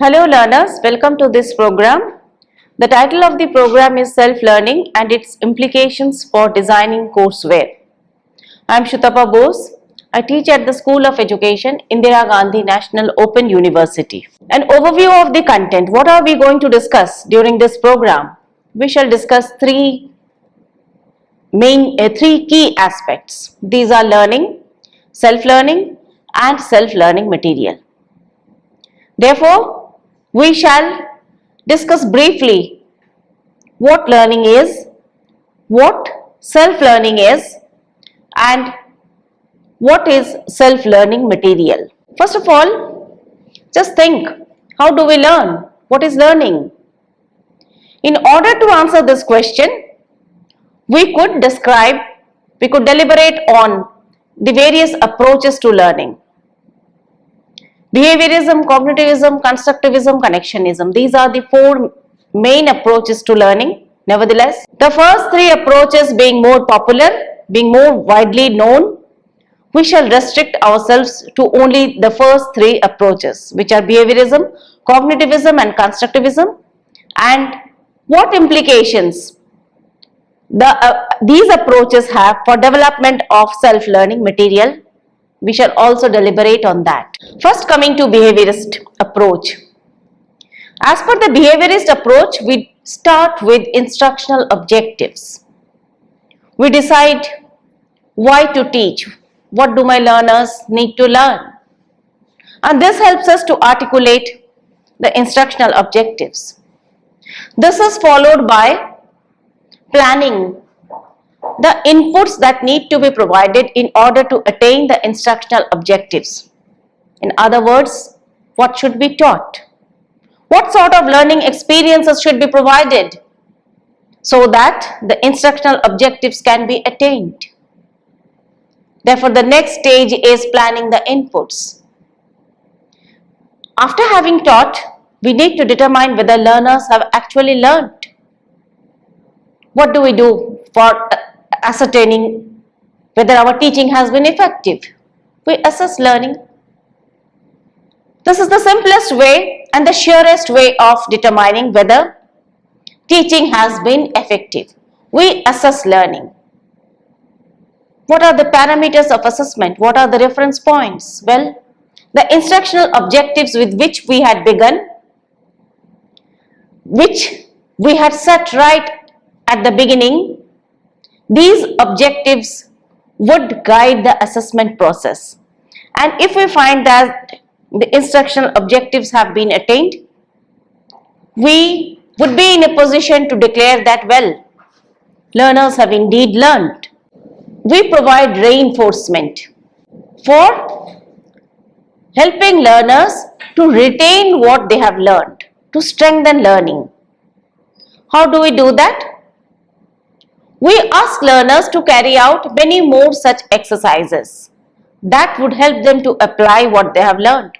Hello learners, welcome to this program. The title of the program is Self-Learning and its Implications for Designing Courseware. I am Shutapa Bose. I teach at the School of Education, Indira Gandhi National Open University. An overview of the content. What are we going to discuss during this program? We shall discuss three key aspects. These are learning, self-learning and self-learning material. Therefore, we shall discuss briefly what learning is, what self-learning is, and what is self-learning material. First of all, just think, how do we learn? What is learning? In order to answer this question, we could deliberate on the various approaches to learning. Behaviorism, cognitivism, constructivism, connectionism. These are the four main approaches to learning. Nevertheless, the first three approaches being more popular, being more widely known, we shall restrict ourselves to only the first three approaches, which are behaviorism, cognitivism and constructivism, and what implications these approaches have for development of self-learning material. We shall also deliberate on that. First, coming to behaviorist approach. As per the behaviorist approach, we start with instructional objectives. We decide why to teach, what do my learners need to learn, and this helps us to articulate the instructional objectives. This is followed by planning the inputs that need to be provided in order to attain the instructional objectives. In other words, what should be taught? What sort of learning experiences should be provided so that the instructional objectives can be attained? Therefore, the next stage is planning the inputs. After having taught, we need to determine whether learners have actually learned. What do we do for ascertaining whether our teaching has been effective? We assess learning. This is the simplest way and the surest way of determining whether teaching has been effective. We assess learning. What are the parameters of assessment? What are the reference points? Well, the instructional objectives with which we had begun, which we had set right at the beginning, these objectives would guide the assessment process. And if we find that the instructional objectives have been attained, we would be in a position to declare that, well, learners have indeed learned. We provide reinforcement for helping learners to retain what they have learned, to strengthen learning. How do we do that? We ask learners to carry out many more such exercises that would help them to apply what they have learned.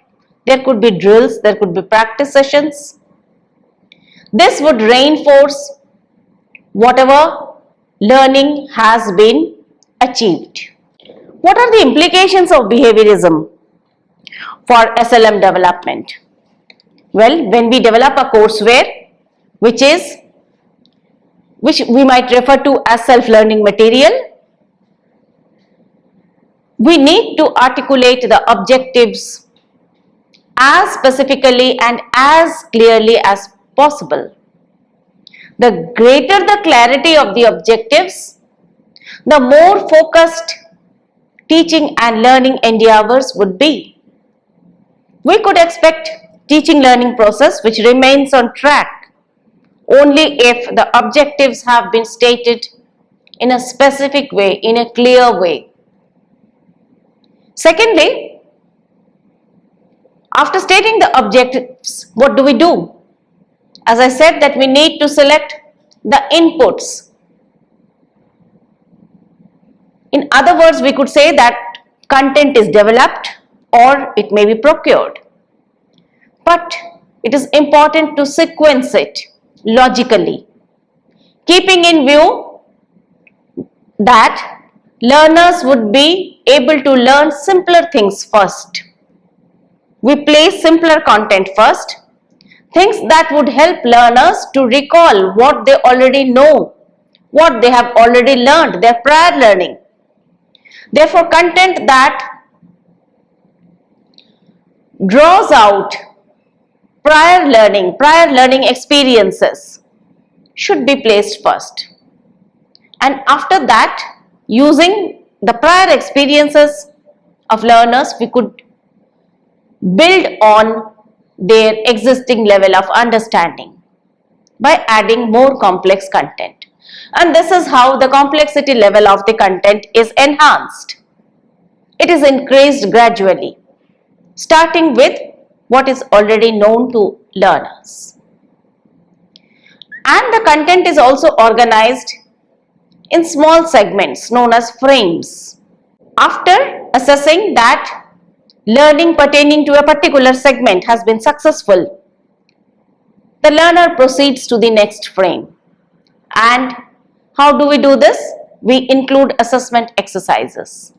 There could be drills, there could be practice sessions. This would reinforce whatever learning has been achieved. What are the implications of behaviorism for SLM development? Well, when we develop a courseware, which we might refer to as self-learning material, we need to articulate the objectives as specifically and as clearly as possible. The greater the clarity of the objectives, the more focused teaching and learning endeavors would be. We could expect teaching learning process which remains on track only if the objectives have been stated in a specific way, in a clear way. Secondly, after stating the objectives, what do we do? As I said, that we need to select the inputs. In other words, we could say that content is developed or it may be procured. But it is important to sequence it logically, keeping in view that learners would be able to learn simpler things first. We place simpler content first Things that would help learners to recall what they already know, what they have already learned, their prior learning. Therefore, content that draws out prior learning experiences should be placed first. And after that, using the prior experiences of learners, we could build on their existing level of understanding by adding more complex content. And this is how the complexity level of the content is enhanced. It is increased gradually, starting with what is already known to learners. And the content is also organized in small segments known as frames. After assessing that learning pertaining to a particular segment has been successful, the learner proceeds to the next frame. And how do we do this? We include assessment exercises.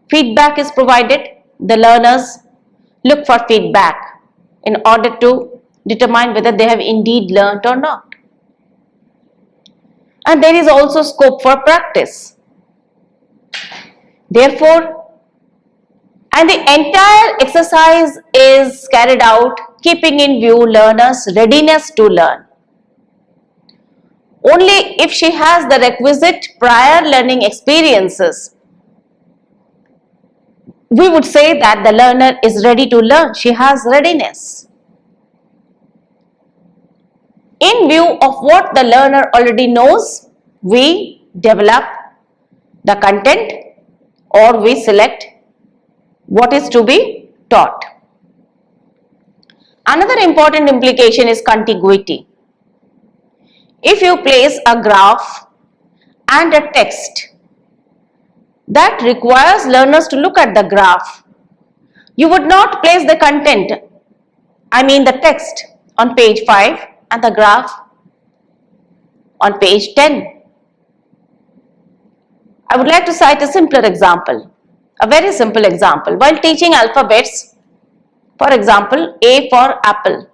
Feedback is provided. The learners look for feedback in order to determine whether they have indeed learned or not. And there is also scope for practice. Therefore, and the entire exercise is carried out keeping in view learners' readiness to learn. Only if she has the requisite prior learning experiences, we would say that the learner is ready to learn. She has readiness. In view of what the learner already knows, we develop the content or we select what is to be taught. Another important implication is contiguity. If you place a graph and a text that requires learners to look at the graph, you would not place the content, the text on page 5 and the graph on page 10. I would like to cite a simpler example, a very simple example. While teaching alphabets, for example, A for apple,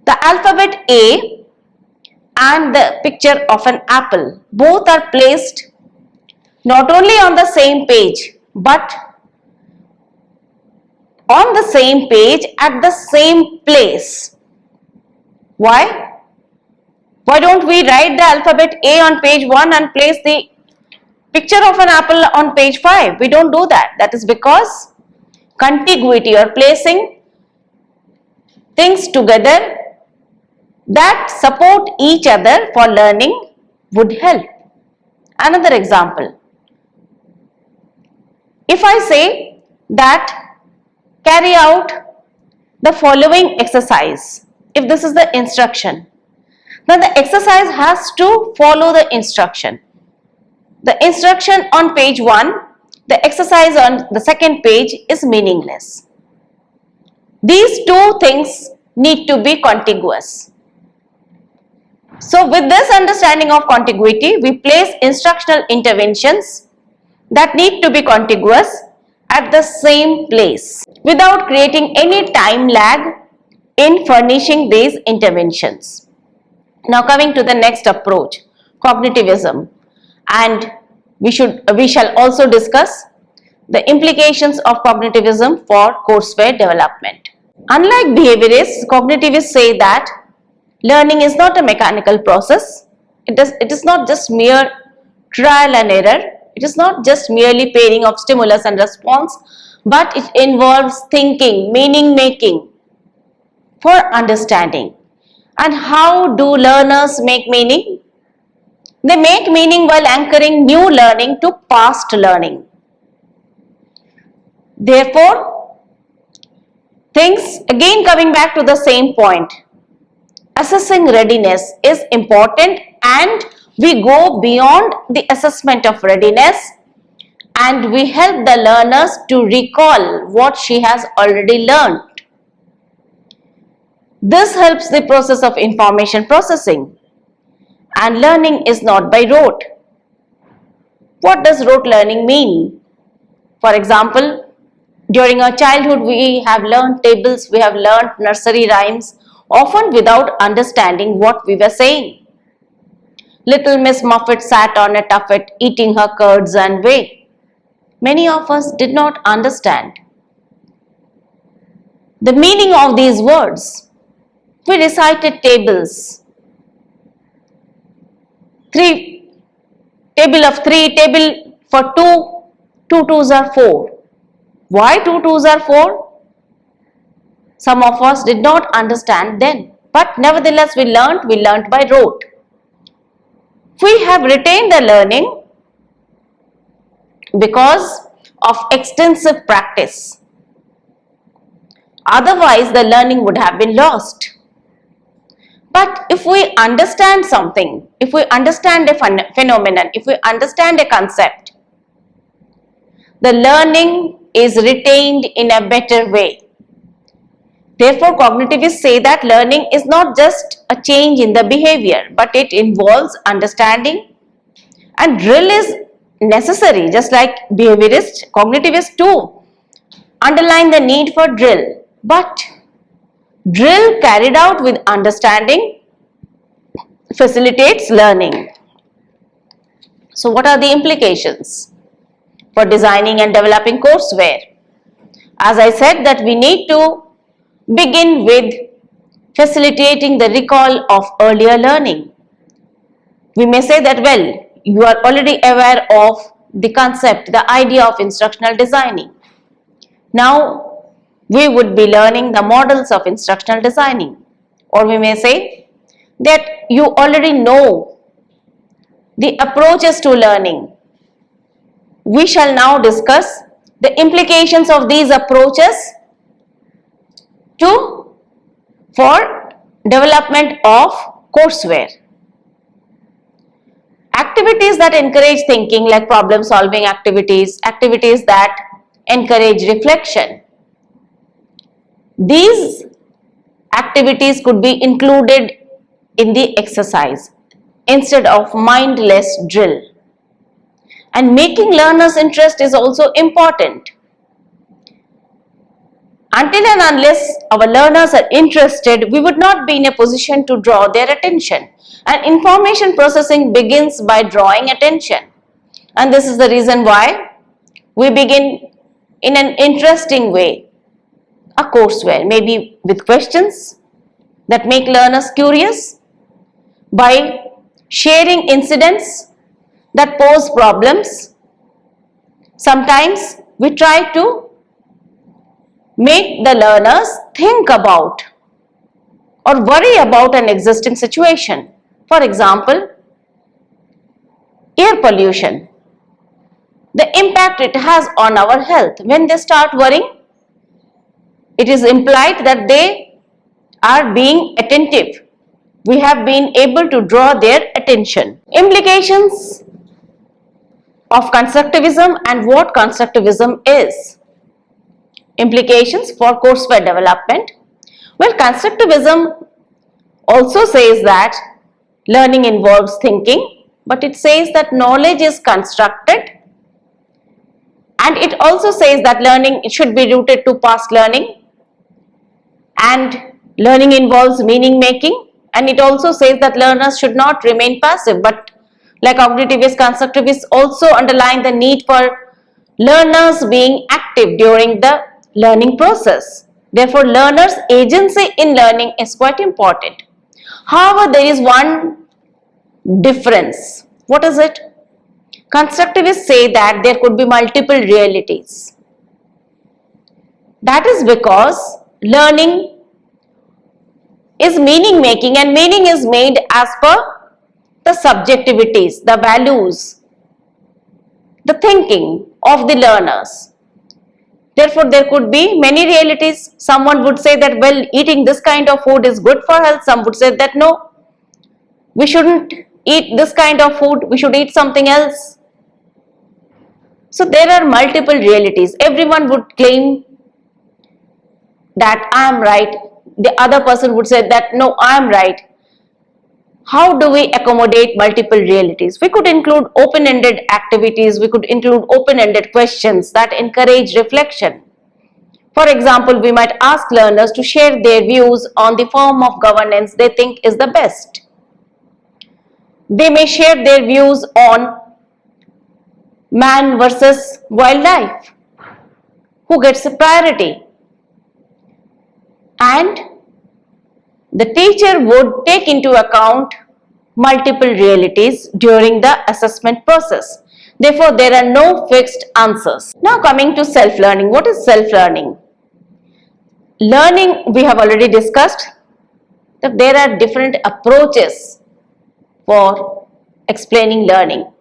the alphabet A and the picture of an apple, both are placed not only on the same page but on the same page at the same place. Why? Why don't we write the alphabet A on page 1 and place the picture of an apple on page 5? We don't do that. That is because contiguity, or placing things together that support each other for learning, would help. Another example. If I say that carry out the following exercise, if this is the instruction, then the exercise has to follow the instruction. The instruction on page 1, the exercise on the second page is meaningless. These two things need to be contiguous. So with this understanding of contiguity, we place instructional interventions that need to be contiguous at the same place without creating any time lag in furnishing these interventions. Now coming to the next approach, cognitivism, and we shall also discuss the implications of cognitivism for courseware development. Unlike behaviorists, cognitivists say that learning is not a mechanical process. It is not just mere trial and error. It is not just merely pairing of stimulus and response, but it involves thinking, meaning making for understanding. And how do learners make meaning? They make meaning while anchoring new learning to past learning. Therefore, things again coming back to the same point, assessing readiness is important, and we go beyond the assessment of readiness and we help the learners to recall what she has already learned. This helps the process of information processing, and learning is not by rote. What does rote learning mean? For example, During our childhood, we have learned tables, we have learned nursery rhymes, often without understanding what we were saying. Little Miss Muffet sat on a tuffet, eating her curds and whey. Many of us did not understand the meaning of these words. We recited tables. Table of 3, table for 2, 2 twos are 4. Why 2 twos are 4? Some of us did not understand then, but nevertheless we learnt by rote. We have retained the learning because of extensive practice. Otherwise, the learning would have been lost. But if we understand something, if we understand a phenomenon, if we understand a concept, the learning is retained in a better way. Therefore, cognitivists say that learning is not just a change in the behavior, but it involves understanding, and drill is necessary. Just like behaviorists, cognitivists too underline the need for drill. But drill carried out with understanding facilitates learning. So what are the implications for designing and developing courseware? As I said, that we need to begin with facilitating the recall of earlier learning. We may say that, well, you are already aware of the concept, the idea of instructional designing. Now, we would be learning the models of instructional designing. Or we may say that you already know the approaches to learning. We shall now discuss the implications of these approaches for development of courseware. Activities that encourage thinking, like problem solving activities, activities that encourage reflection. These activities could be included in the exercise instead of mindless drill. And making learners' interest is also important. Until and unless our learners are interested, we would not be in a position to draw their attention. And information processing begins by drawing attention. And this is the reason why we begin in an interesting way a courseware, maybe with questions that make learners curious, by sharing incidents that pose problems. Sometimes we try to make the learners think about or worry about an existing situation. For example, air pollution, the impact it has on our health. When they start worrying, it is implied that they are being attentive. We have been able to draw their attention. Implications of constructivism and what constructivism is. Implications for courseware development. Well, constructivism also says that learning involves thinking, but it says that knowledge is constructed, and it also says that learning should be rooted to past learning, and learning involves meaning making, and it also says that learners should not remain passive, but like cognitivists, constructivists also underline the need for learners being active during the learning process. Therefore, learners' agency in learning is quite important. However, there is one difference. What is it? Constructivists say that there could be multiple realities. That is because learning is meaning making, and meaning is made as per the subjectivities, the values, the thinking of the learners. Therefore, there could be many realities. Someone would say that, well, eating this kind of food is good for health. Some would say that, no, we shouldn't eat this kind of food, we should eat something else. So, there are multiple realities. Everyone would claim that I am right. The other person would say that, no, I am right. How do we accommodate multiple realities? We could include open-ended activities, we could include open-ended questions that encourage reflection. For example, we might ask learners to share their views on the form of governance they think is the best. They may share their views on man versus wildlife, who gets a priority, and the teacher would take into account multiple realities during the assessment process. Therefore, there are no fixed answers. Now coming to self-learning. What is self-learning? Learning, we have already discussed that there are different approaches for explaining learning.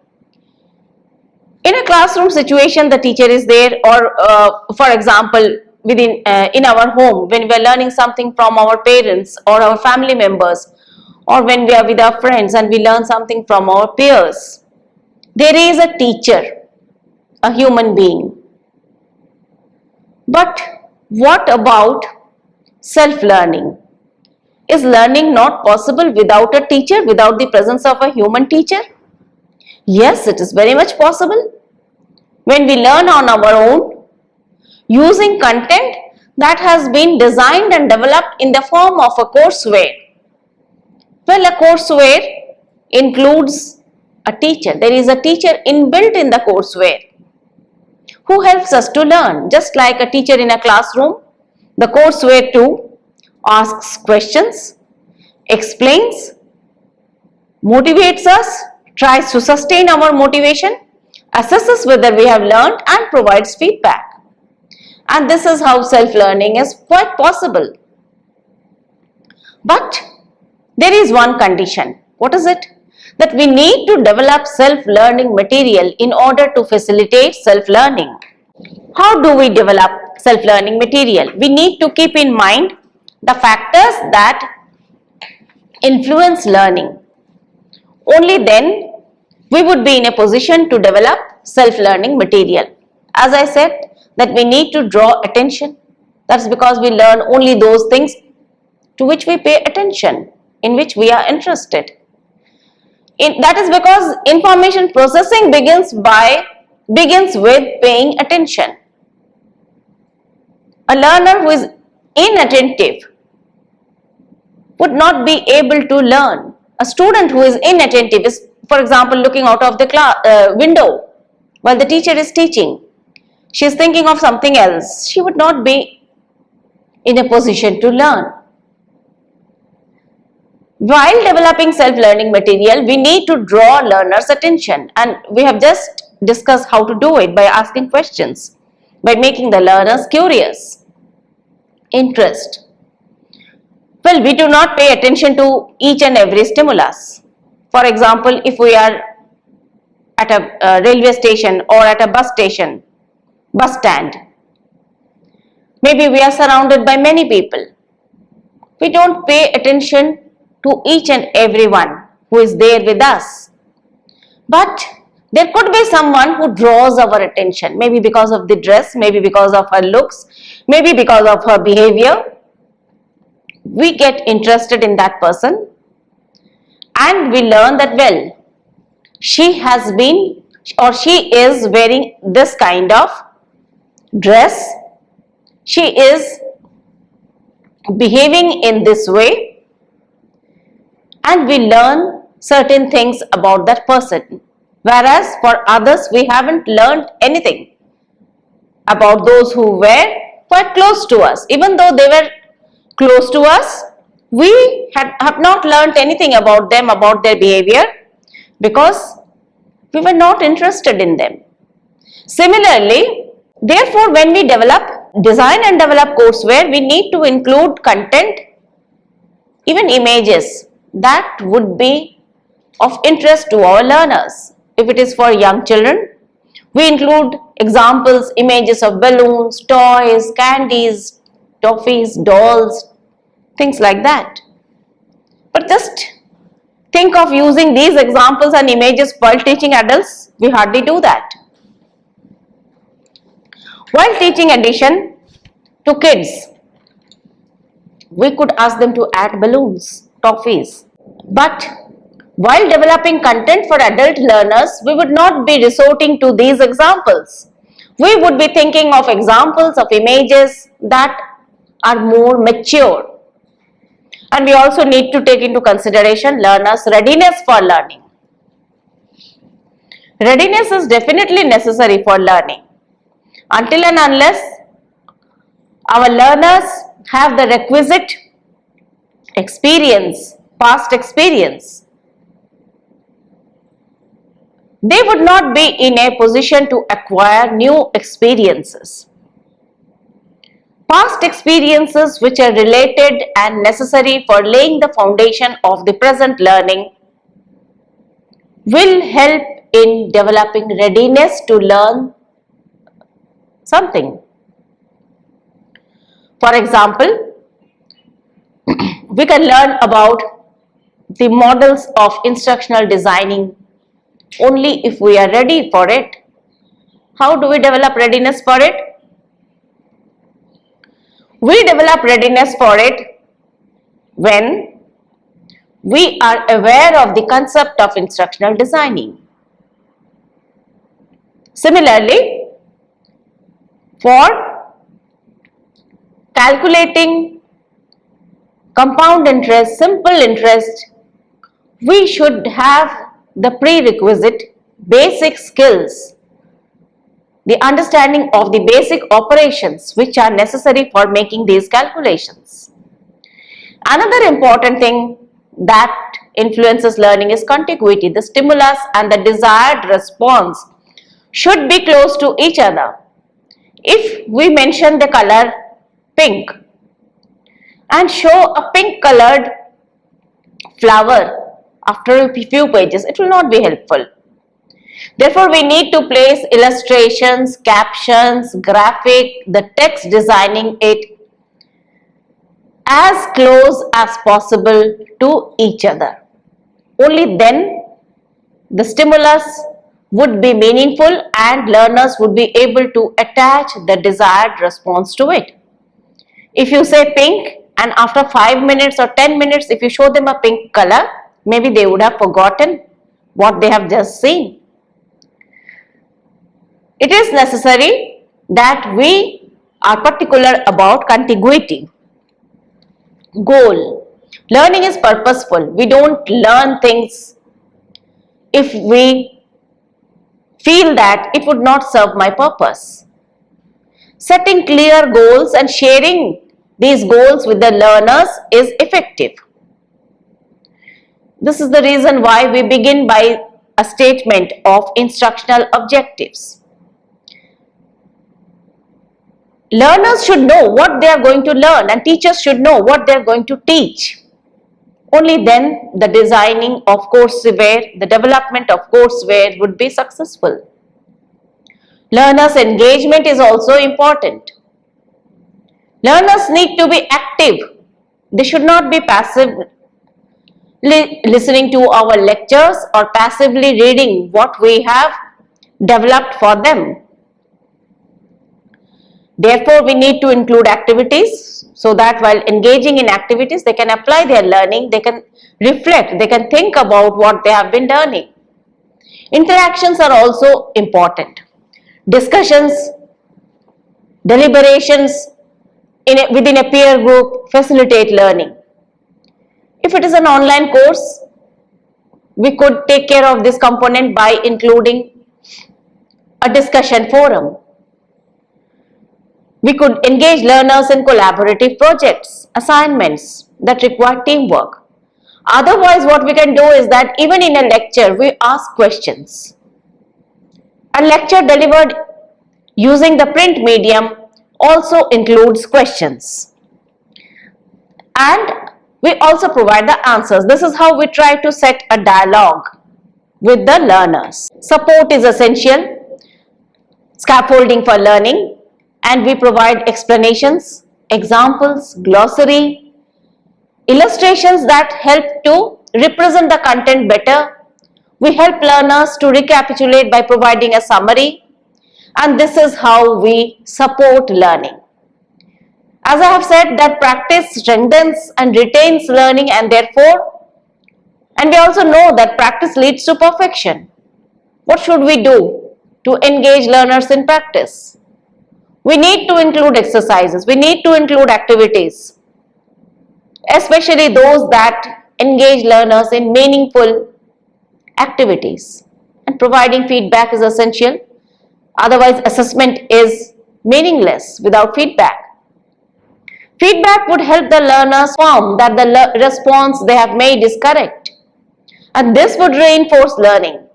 In a classroom situation, the teacher is there, or for example, within in our home, when we are learning something from our parents or our family members, or when we are with our friends and we learn something from our peers, there is a teacher, a human being. But what about self-learning? Is learning not possible without a teacher, without the presence of a human teacher? Yes, it is very much possible. When we learn on our own, using content that has been designed and developed in the form of a courseware. Well, a courseware includes a teacher. There is a teacher inbuilt in the courseware who helps us to learn. Just like a teacher in a classroom, the courseware too asks questions, explains, motivates us, tries to sustain our motivation, assesses whether we have learned, and provides feedback. And this is how self-learning is quite possible. But there is one condition. What is it? That we need to develop self-learning material in order to facilitate self-learning. How do we develop self-learning material? We need to keep in mind the factors that influence learning. Only then we would be in a position to develop self-learning material. As I said, that we need to draw attention. That's because we learn only those things to which we pay attention, in which we are interested. That is because information processing begins with paying attention. A learner who is inattentive would not be able to learn. A student who is inattentive is, for example, looking out of the window while the teacher is teaching. She is thinking of something else. She would not be in a position to learn. While developing self-learning material, we need to draw learners' attention, and we have just discussed how to do it by asking questions, by making the learners curious, interest. Well, we do not pay attention to each and every stimulus. For example, if we are at a railway station or at a bus stand, maybe we are surrounded by many people. We don't pay attention to each and everyone who is there with us. But there could be someone who draws our attention, maybe because of the dress, maybe because of her looks, maybe because of her behavior. We get interested in that person and we learn that, well, she has been or she is wearing this kind of dress, she is behaving in this way, and we learn certain things about that person. Whereas for others, we haven't learned anything about those who were quite close to us. Even though they were close to us, we have not learned anything about them, about their behavior, because we were not interested in them. Similarly, therefore, when we design and develop courseware, we need to include content, even images that would be of interest to our learners. If it is for young children, we include examples, images of balloons, toys, candies, toffees, dolls, things like that. But just think of using these examples and images while teaching adults. We hardly do that. While teaching addition to kids, we could ask them to add balloons, toffees. But while developing content for adult learners, we would not be resorting to these examples. We would be thinking of examples of images that are more mature. And we also need to take into consideration learners' readiness for learning. Readiness is definitely necessary for learning. Until and unless our learners have the requisite experience, past experience, they would not be in a position to acquire new experiences. Past experiences which are related and necessary for laying the foundation of the present learning will help in developing readiness to learn something. For example, we can learn about the models of instructional designing only if we are ready for it. How do we develop readiness for it? We develop readiness for it when we are aware of the concept of instructional designing. Similarly, for calculating compound interest, simple interest, we should have the prerequisite basic skills, the understanding of the basic operations which are necessary for making these calculations. Another important thing that influences learning is contiguity. The stimulus and the desired response should be close to each other. If we mention the color pink and show a pink colored flower after a few pages, it will not be helpful. Therefore, we need to place illustrations, captions, graphic, the text designing it as close as possible to each other. Only then the stimulus would be meaningful and learners would be able to attach the desired response to it. If you say pink and after 5 minutes or 10 minutes, if you show them a pink color, maybe they would have forgotten what they have just seen. It is necessary that we are particular about contiguity. Goal. Learning is purposeful. We don't learn things if we feel that it would not serve my purpose. Setting clear goals and sharing these goals with the learners is effective. This is the reason why we begin by a statement of instructional objectives. Learners should know what they are going to learn and teachers should know what they are going to teach. Only then the designing of courseware, the development of courseware would be successful. Learners' engagement is also important. Learners need to be active. They should not be passive, listening to our lectures or passively reading what we have developed for them. Therefore, we need to include activities so that while engaging in activities, they can apply their learning, they can reflect, they can think about what they have been learning. Interactions are also important. Discussions, deliberations within a peer group facilitate learning. If it is an online course, we could take care of this component by including a discussion forum. We could engage learners in collaborative projects, assignments that require teamwork. Otherwise, what we can do is that even in a lecture, we ask questions. A lecture delivered using the print medium also includes questions. And we also provide the answers. This is how we try to set a dialogue with the learners. Support is essential. Scaffolding for learning. And we provide explanations, examples, glossary, illustrations that help to represent the content better. We help learners to recapitulate by providing a summary, and this is how we support learning. As I have said, that practice strengthens and retains learning, and we also know that practice leads to perfection. What should we do? to engage learners in practice. We need to include exercises, we need to include activities, especially those that engage learners in meaningful activities. And providing feedback is essential, otherwise assessment is meaningless without feedback. Feedback would help the learners confirm that the response they have made is correct, and this would reinforce learning.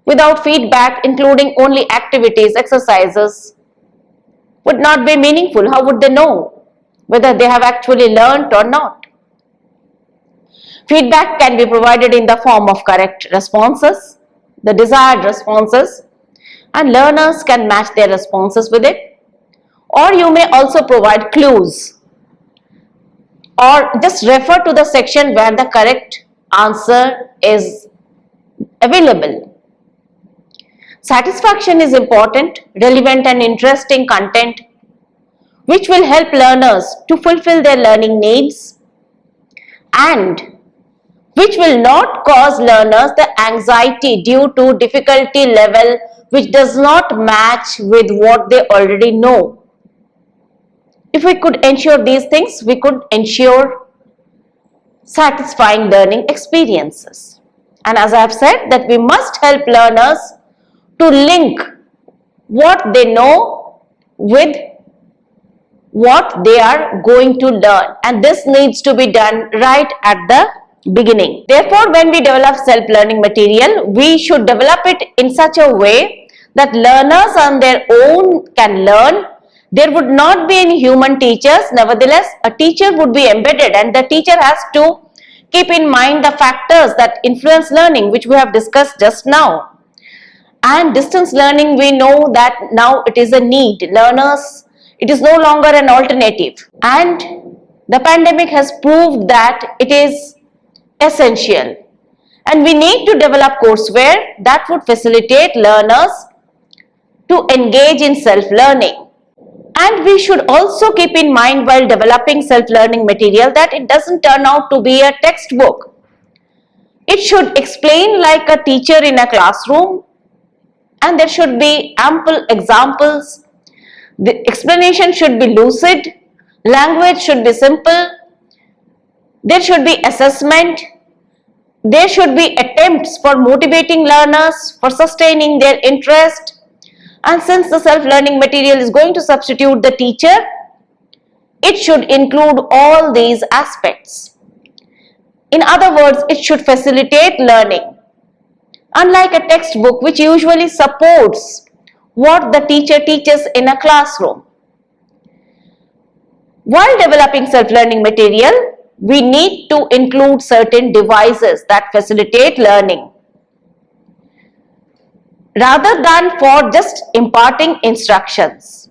Without feedback, including only activities, exercises, would not be meaningful. How would they know whether they have actually learned or not? Feedback can be provided in the form of correct responses, the desired responses, and learners can match their responses with it. Or you may also provide clues, or just refer to the section where the correct answer is available. Satisfaction is important, relevant and interesting content which will help learners to fulfill their learning needs and which will not cause learners the anxiety due to difficulty level which does not match with what they already know. If we could ensure these things, we could ensure satisfying learning experiences. And as I have said, that we must help learners to link what they know with what they are going to learn, and this needs to be done right at the beginning. Therefore, when we develop self-learning material, we should develop it in such a way that learners on their own can learn. There would not be any human teachers. Nevertheless, a teacher would be embedded, and the teacher has to keep in mind the factors that influence learning, which we have discussed just now. And distance learning, we know that now it is a need. Learners, it is no longer an alternative. And the pandemic has proved that it is essential. And we need to develop courseware that would facilitate learners to engage in self-learning. And we should also keep in mind while developing self-learning material that it doesn't turn out to be a textbook. It should explain like a teacher in a classroom, and there should be ample examples. The explanation should be lucid, language should be simple, there should be assessment, there should be attempts for motivating learners, for sustaining their interest. And since the self-learning material is going to substitute the teacher, it should include all these aspects. In other words, it should facilitate learning. Unlike a textbook which usually supports what the teacher teaches in a classroom. While developing self-learning material, we need to include certain devices that facilitate learning. Rather than for just imparting instructions.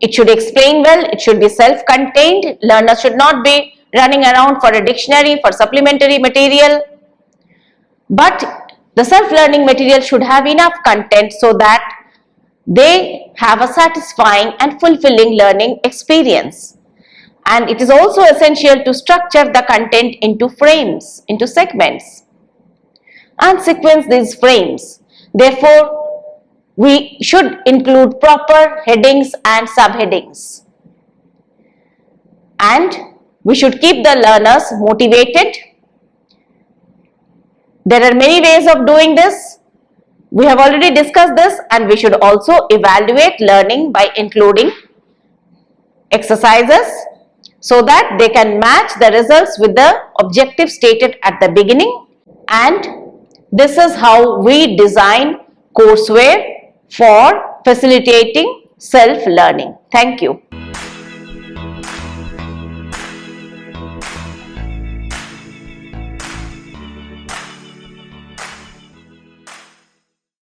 It should explain well, it should be self-contained. Learners should not be running around for a dictionary, for supplementary material. But the self-learning material should have enough content so that they have a satisfying and fulfilling learning experience. And it is also essential to structure the content into frames, into segments, and sequence these frames. Therefore, we should include proper headings and subheadings. And we should keep the learners motivated. There are many ways of doing this. We have already discussed this, and we should also evaluate learning by including exercises so that they can match the results with the objective stated at the beginning. And this is how we design courseware for facilitating self-learning. Thank you.